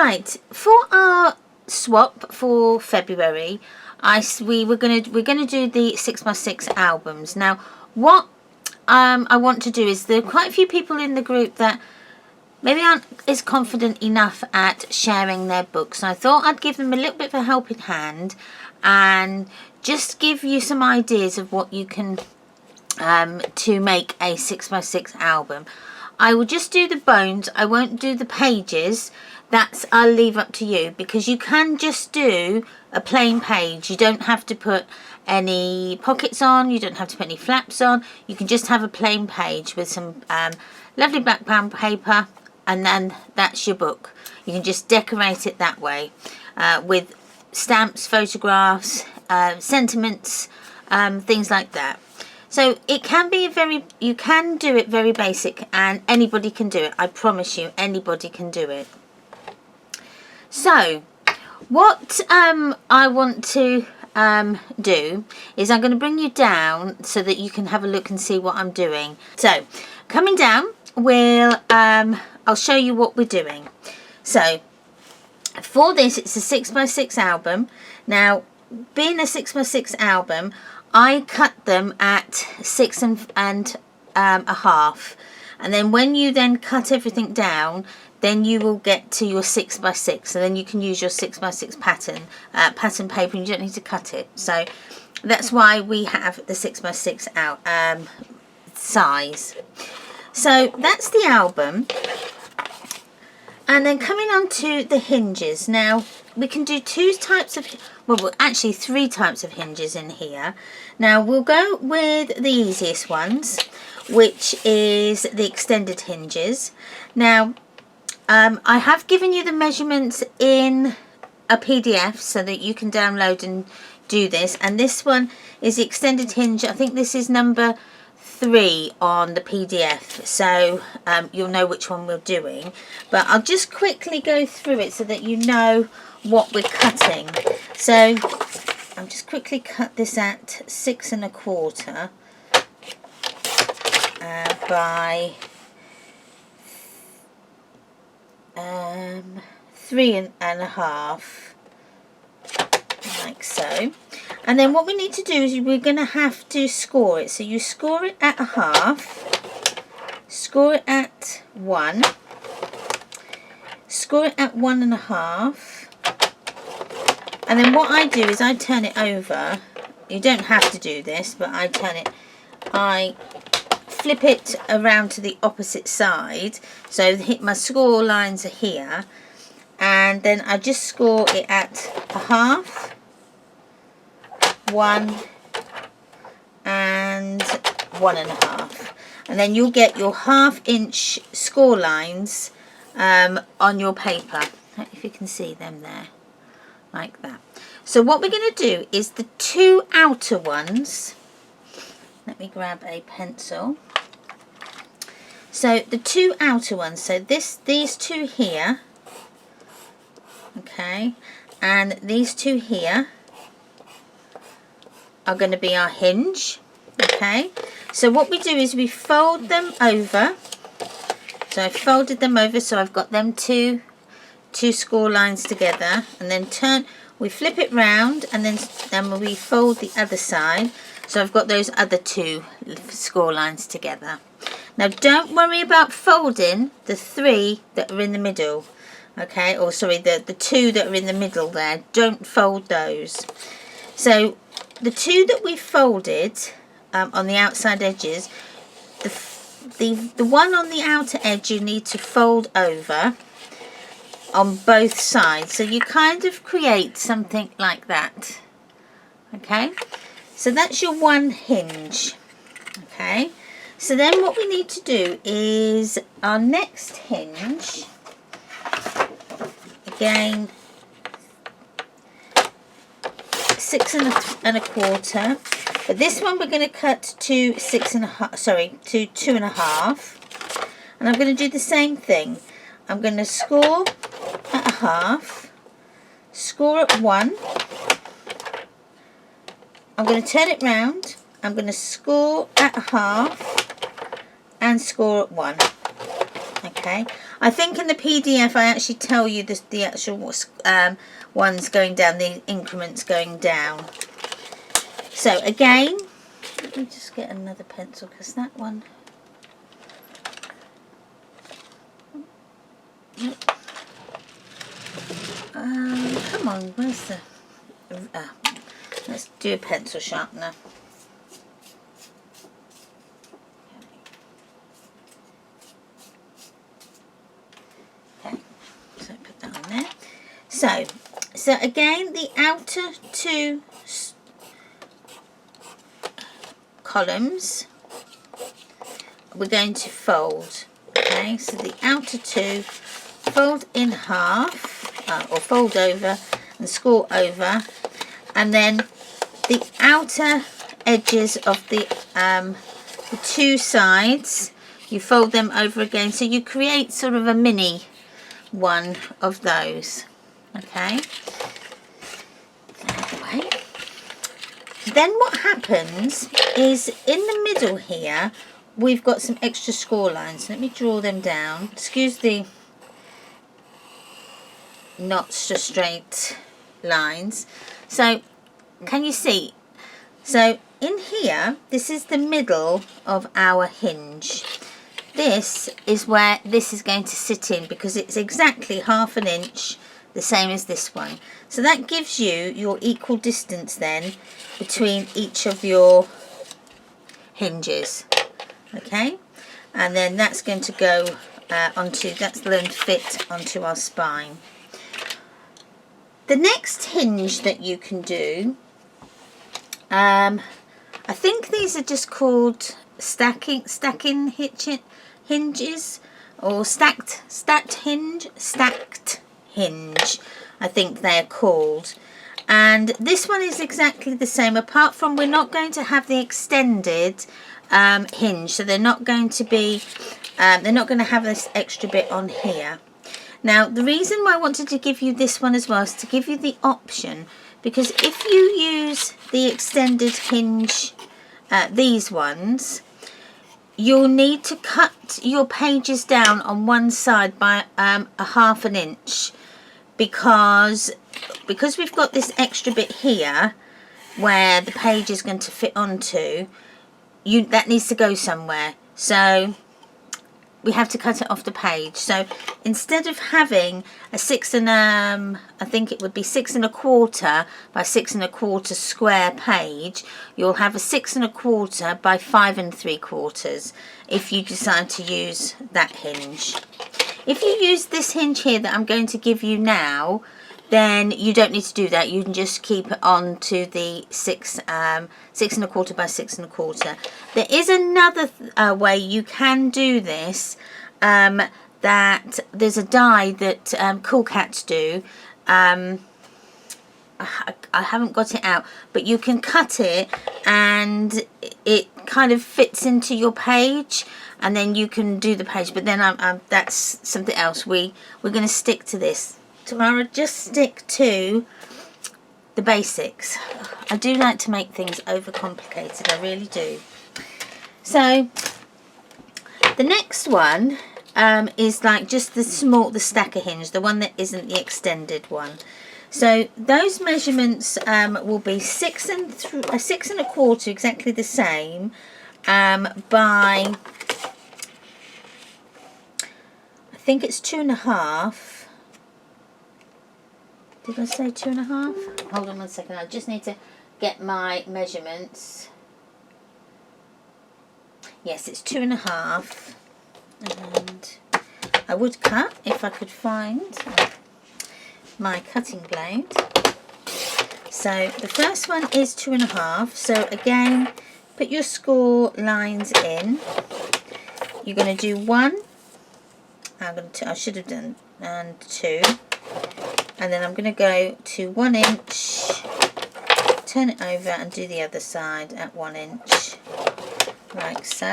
Right, for our swap for February, we're gonna do the 6x6 albums. Now, what I want to do is, there are quite a few people in the group that maybe aren't as confident enough at sharing their books. So I thought I'd give them a little bit of a helping hand and just give you some ideas of what you can to make a 6x6 album. I will just do the bones. I won't do the pages. I'll leave up to you, because you can just do a plain page. You don't have to put any pockets on. You don't have to put any flaps on. You can just have a plain page with some lovely background paper, and then that's your book. You can just decorate it that way with stamps, photographs, sentiments, things like that. So it can be you can do it very basic, and anybody can do it. I promise you, anybody can do it. So what I want to do is, I'm going to bring you down so that you can have a look and see what I'm doing. So coming down, I'll show you what we're doing. So for this, it's a 6x6 album. Now, being a 6x6 album, I cut them at 6 and a half, and then when you then cut everything down, then you will get to your 6x6, so then you can use your 6x6 pattern paper, and you don't need to cut it. So that's why we have the 6x6 size. So that's the album. And then coming on to the hinges. Now, we can do three types of hinges in here. Now, we'll go with the easiest ones, which is the extended hinges. Now, I have given you the measurements in a PDF so that you can download and do this. And this one is the extended hinge. I think this is number 3 on the PDF, so you'll know which one we're doing. But I'll just quickly go through it so that you know what we're cutting. So I'll just quickly cut this at 6 1/4 by 3 1/2, like so. And then what we need to do is, we're going to have to score it. So you score it at 1/2, score it at 1, score it at 1 1/2, and then what I do is I turn it over. You don't have to do this, but I flip it around to the opposite side, so my score lines are here, and then I just score it at 1/2, 1 and 1 1/2, and then you'll get your 1/2 inch score lines on your paper, if you can see them there, like that. So what we're going to do is the 2 outer ones. Let me grab a pencil. So the 2 outer ones, so these 2 here, okay, and these 2 here are going to be our hinge, okay. So what we do is we fold them over. So I folded them over, so I've got them two score lines together, and then we flip it round, and then we fold the other side, so I've got those other 2 score lines together. Now don't worry about folding the 3 that are in the middle, okay, or sorry, the 2 that are in the middle there. Don't fold those. So the 2 that we folded on the outside edges, the one on the outer edge you need to fold over on both sides, so you kind of create something like that, okay. So that's your one hinge, okay. So then what we need to do is our next hinge, again 6 1/4, but this one we're going to cut to 6 1/2, sorry, to 2 1/2, and I'm going to do the same thing. I'm going to score at 1/2, score at 1, I'm going to turn it round, I'm going to score at 1/2 and score at 1, okay. I think in the PDF I actually tell you the actual ones going down, the increments going down. So again, let me just get another pencil because that one. Come on, where's the... let's do a pencil sharpener. Okay, so put that on there. So again, the outer two columns we're going to fold. Okay, so the outer two fold in half, or fold over and score over, and then the outer edges of the two sides you fold them over again, so you create sort of a mini one of those. Okay, anyway, then what happens is in the middle here we've got some extra score lines. Let me draw them down. Excuse the not so straight lines. So can you see? So in here, this is the middle of our hinge. This is where this is going to sit in because it's exactly 1/2 inch, the same as this one. So that gives you your equal distance then between each of your hinges. Okay, and then that's going to go that's going to fit onto our spine. The next hinge that you can do, I think these are just called stacking hinges, or stacked hinge, I think they're called. And this one is exactly the same, apart from we're not going to have the extended hinge, so they're not going to be they're not going to have this extra bit on here. Now the reason why I wanted to give you this one as well is to give you the option, because if you use the extended hinge, these ones, you'll need to cut your pages down on one side by 1/2 inch, because we've got this extra bit here where the page is going to fit onto. That needs to go somewhere, so we have to cut it off the page. So instead of having a I think it would be 6 1/4 by 6 1/4 square page, you'll have a 6 1/4 by 5 3/4 if you decide to use that hinge. If you use this hinge here that I'm going to give you now, then you don't need to do that. You can just keep it on to the 6 1/4 by 6 1/4. There is another way you can do this, that there's a die that Cool Cats do. I haven't got it out, but you can cut it and it kind of fits into your page, and then you can do the page. But then that's something else. We're going to stick to this. Tomorrow, just stick to the basics. I do like to make things overcomplicated, I really do. So the next one is like just the stacker hinge, the one that isn't the extended one. So those measurements will be 6 1/4, exactly the same, by, I think it's 2 1/2. Did I say 2 1/2? Hold on one second, I just need to get my measurements. Yes, it's 2 1/2, and I would cut if I could find my cutting blade. So the first one is 2 1/2. So again, put your score lines in. You're going to do 1. I should have done 2. And then I'm going to go to 1 inch, turn it over and do the other side at 1 inch, like so.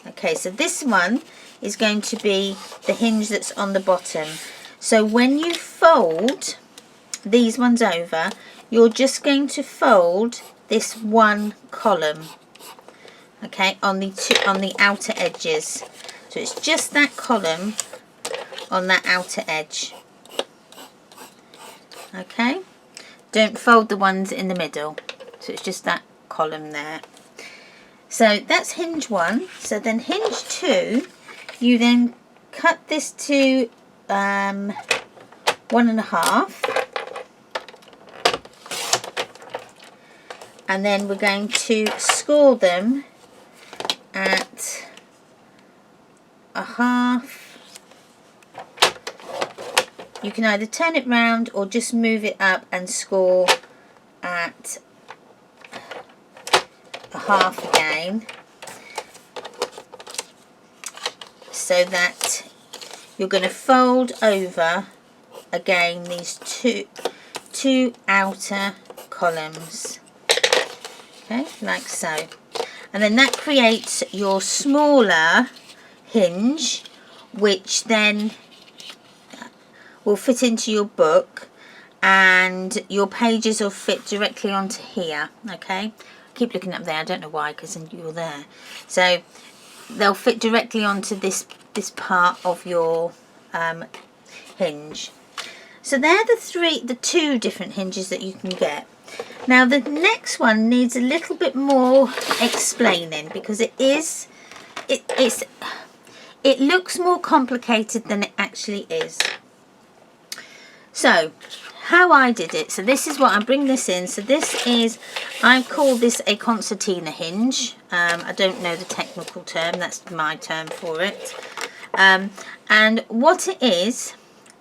Okay, so this one is going to be the hinge that's on the bottom. So when you fold these ones over, you're just going to fold this one column, okay, on the outer edges. So it's just that column on that outer edge. Okay, don't fold the ones in the middle, so it's just that column there. So that's hinge 1. So then hinge 2, you then cut this to 1.5, and then we're going to score them at 1/2. You can either turn it round or just move it up and score at 1/2 again, so that you're going to fold over again these two outer columns, okay, like so, and then that creates your smaller hinge, which then will fit into your book, and your pages will fit directly onto here. Okay, keep looking up there, I don't know why, because you're there, so they'll fit directly onto this part of your hinge. So they're the two different hinges that you can get. Now the next one needs a little bit more explaining, because it looks more complicated than it actually is. So how I did it, so this is what I bring this in. So this is, I call this a Concertina hinge. I don't know the technical term, that's my term for it. And what it is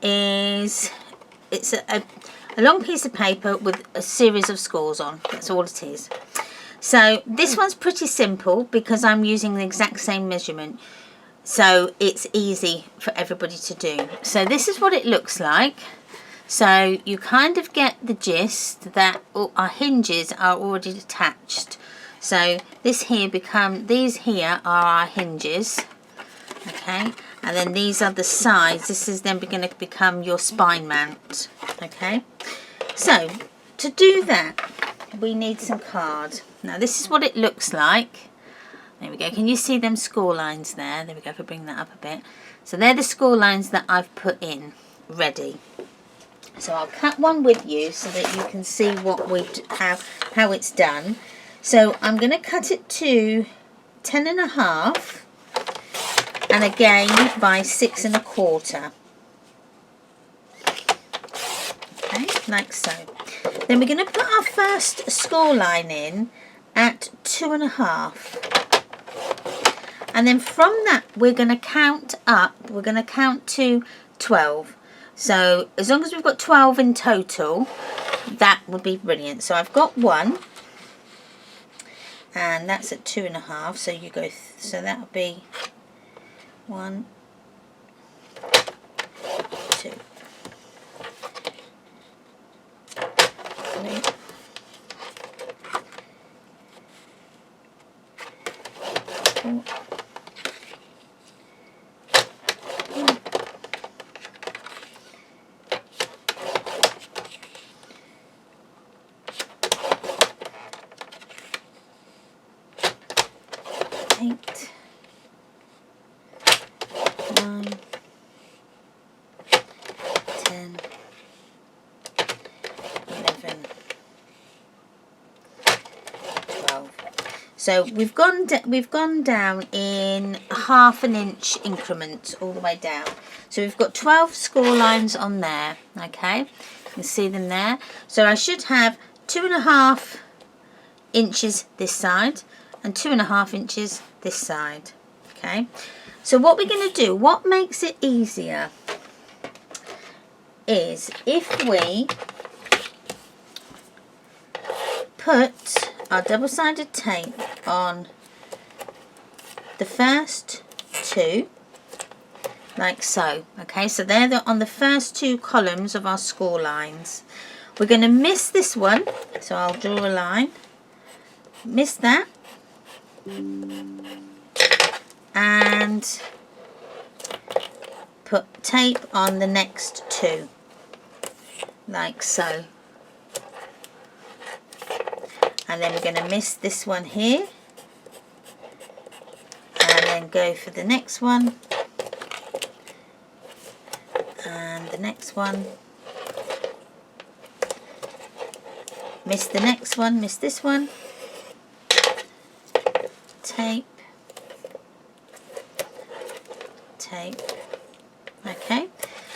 it's a long piece of paper with a series of scores on. That's all it is. So this one's pretty simple because I'm using the exact same measurement, so it's easy for everybody to do. So this is what it looks like. So you kind of get the gist that our hinges are already attached. So this here these here are our hinges, okay, and then these are the sides. This is then going to become your spine mount, okay. So to do that, we need some card. Now this is what it looks like. There we go. Can you see them score lines there? There we go. If I bring that up a bit. So they're the score lines that I've put in ready. So I'll cut one with you so that you can see what how it's done. So I'm going to cut it to 10.5, and again by 6.25. Okay, like so. Then we're going to put our first score line in at 2.5. And then from that we're going to count up. We're going to count to 12. So as long as we've got 12 in total, that would be brilliant. So I've got 1, and that's at 2.5. So you go, so that would be 1, 2, 3, 4, 8, 9, 10, 11, 12. So we've gone down in 1/2 inch increments all the way down. So we've got 12 score lines on there. Okay, you can see them there. So I should have 2.5 inches this side and 2.5 inches this side. Okay, so what we're going to do, what makes it easier, is if we put our double-sided tape on the first two, like so. Okay, so they're on the first 2 columns of our score lines. We're going to miss this one, so I'll draw a line, miss that, and put tape on the next 2, like so. And then we're going to miss this one here, and then go for the next one, and the next one. Miss the next one, miss this one. Tape, tape. Okay,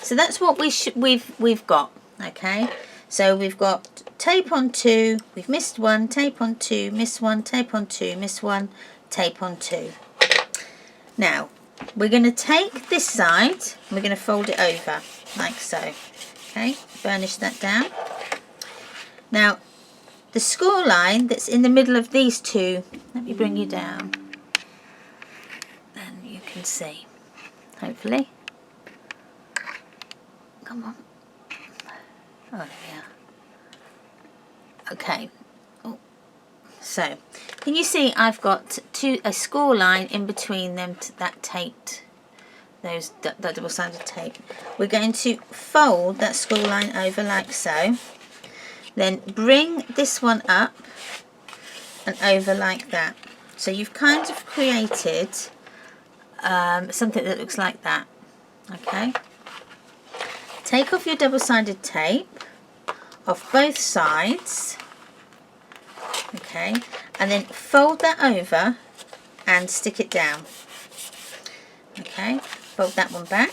so that's what we've got. Okay, so we've got tape on 2, we've missed 1, tape on 2, miss 1, tape on 2, miss 1, tape on 2. Now we're going to take this side and we're going to fold it over like so. Okay, burnish that down. Now the score line that's in the middle of these two, let me bring you down, and you can see, hopefully. Come on. Oh, there we are. Okay. Oh. So, can you see I've got a score line in between them that taped, that double-sided tape. We're going to fold that score line over like so. Then bring this one up and over like that. So you've kind of created something that looks like that. Okay. Take off your double-sided tape off both sides. Okay. And then fold that over and stick it down. Okay. Fold that one back.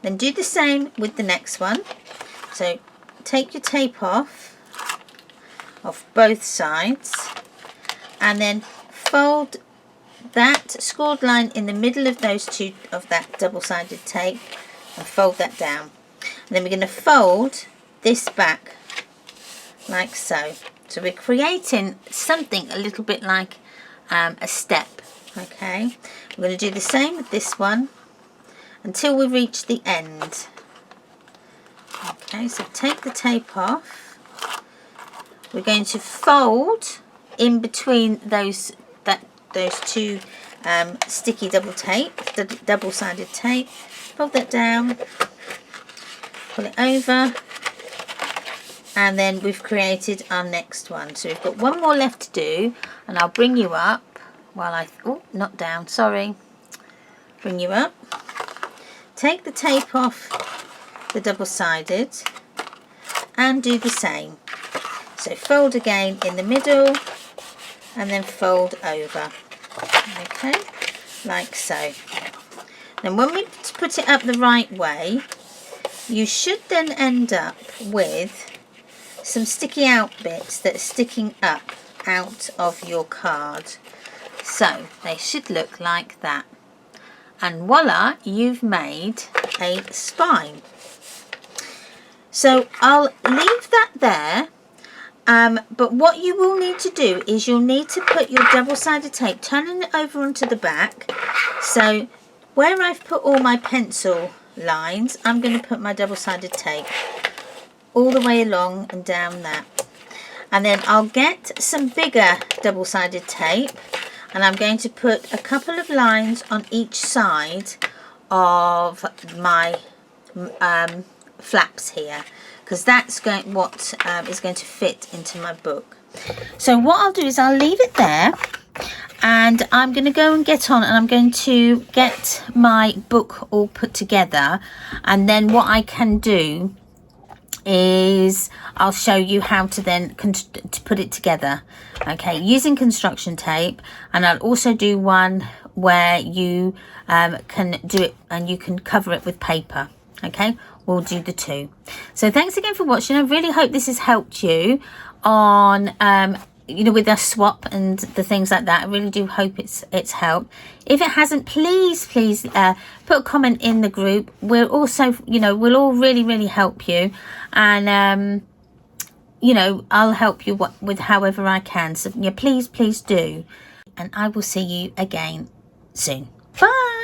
Then do the same with the next one. So take your tape off both sides and then fold that scored line in the middle of those two of that double-sided tape and fold that down. And then we're going to fold this back like so. So we're creating something a little bit like a step. Okay, we're going to do the same with this one until we reach the end. Okay, so take the tape off. We're going to fold in between those two sticky double-sided tape. Fold that down, pull it over, and then we've created our next one. So we've got one more left to do, and I'll bring you up while not down, sorry. Bring you up. Take the tape off the double-sided and do the same. So fold again in the middle and then fold over. Okay, like so. Then when we put it up the right way, you should then end up with some sticky out bits that are sticking up out of your card. So they should look like that. And voila, you've made a spine. So I'll leave that there. But what you will need to do is you'll need to put your double-sided tape, turning it over onto the back. So where I've put all my pencil lines, I'm going to put my double-sided tape all the way along and down that. And then I'll get some bigger double-sided tape and I'm going to put a couple of lines on each side of my flaps here, because that's what is going to fit into my book. So what I'll do is I'll leave it there and I'm going to go and get on and I'm going to get my book all put together, and then what I can do is I'll show you how to then to put it together, okay, using construction tape. And I'll also do one where you can do it and you can cover it with paper. Okay, we'll do the two. So thanks again for watching. I really hope this has helped you on with a swap and the things like that. I really do hope it's helped. If it hasn't, please put a comment in the group. We're also, we'll all really help you, and I'll help you with however I can. So yeah, please do, and I will see you again soon. Bye.